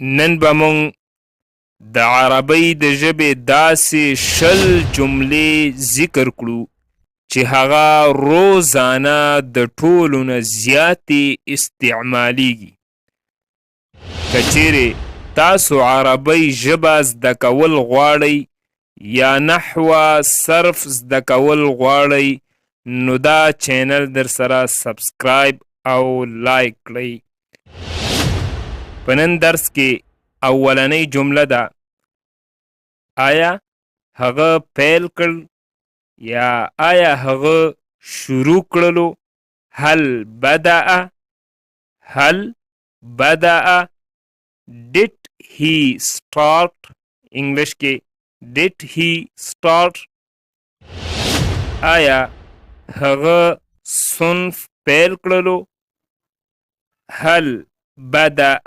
نن به مونږ د عربۍ د ژبې داسې شل جملې ذکر کړو چې هغه روزانه د ټولو نه زیاتې استعمالیږي. که چیرې تاسو عربۍ ژبه زده کول غواړئ یا نحوه صرف زده کول غواړئ نو دا چینل در سره سبسکرایب او لایک کړئ. په نن درس کې اولنۍ جمله ده آیا هغه پیل کړ یا آیا هغه شروع کړلو. هل بدأ did he start انګلیش کې did he start. آیا هغه صنف پیل کړلو. هل بدأ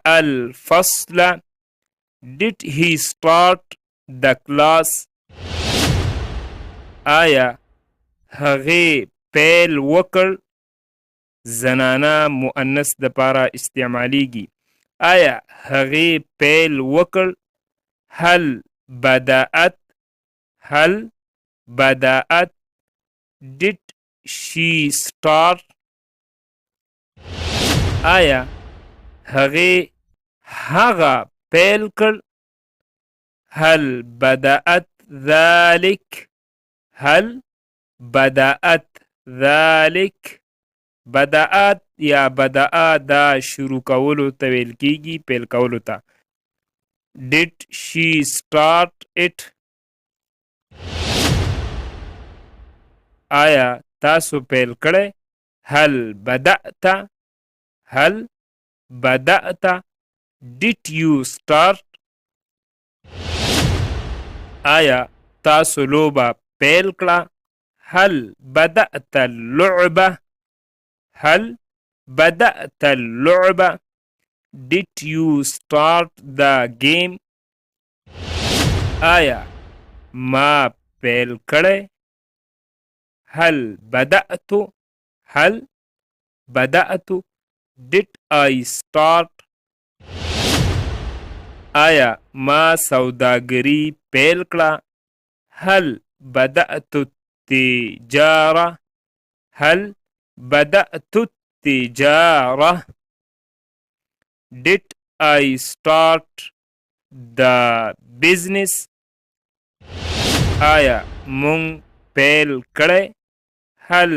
الفصل did he start the class. آیا هغه پیل وکړ. زنانه مؤنث د پاره استعمالیږي. آیا هغه پیل وکړ. هل بدأت did she start. آیا هغه پیل کړ. هل بدأت ذلك. بدأت یا بدأ دا شروع کولو ته ویل کیږي، پیل کولو ته. did she start it. آیا تاسو پیل کړئ. هل بدأت did you start. آیا تاسو لوبه پیل کړه. هل بدأت اللعبه did you start the game. آیا ما پیل کړئ. هل بدأت did I start. آیا ما سوداګري پیل کړه. هل بدأت التجارة. did I start the business. آیا مونږ پیل کړئ. هل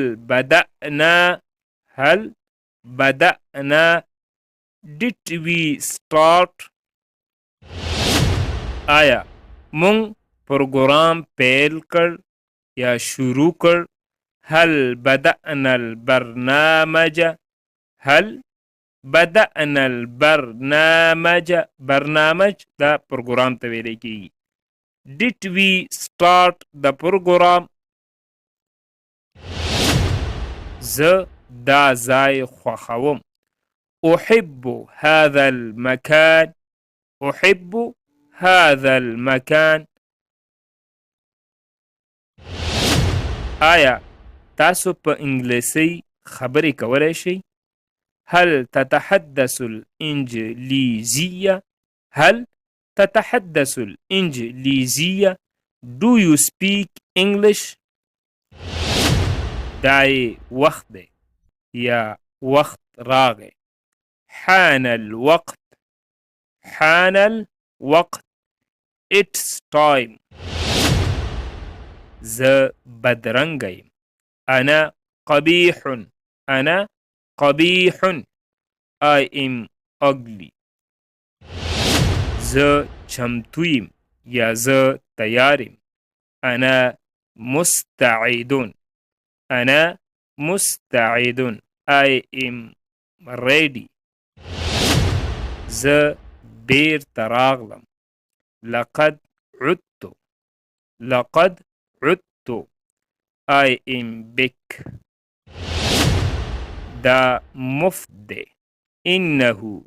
بدأنا did we start. آیا مونږ پروګرام پیل کړ یا شروع کړ. هل بدأنا البرنامج. برنامج دا پروګرام ته ویل کیږي. did we start the program. زه دا ځای خوښوم. احب هذا المكان. آیا تاسو په انګلیسي خبرې کولای شئ. هل تتحدث الإنجليزية. do you speak English. دای وخت دی یا وخت راغی. حان الوقت it's time. زه بدرنګه یم. أنا قبيح I am ugly. زه چمتو یم یا زه تیار یم. أنا مستعد I am ready. زه بیرته راغلم. لقد عدت I am back. دا مفت دی. إنه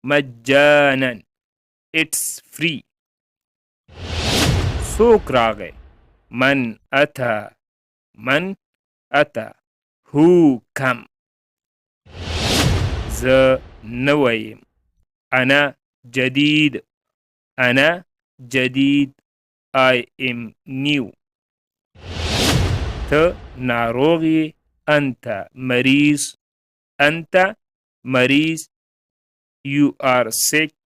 مجانا it's free. څوک راغی. من أتى who come زه نوی یم. أنا جديد. أنا جديد. I am new. ته ناروغ یې. أنت مریض. أنت مریض. You are sick.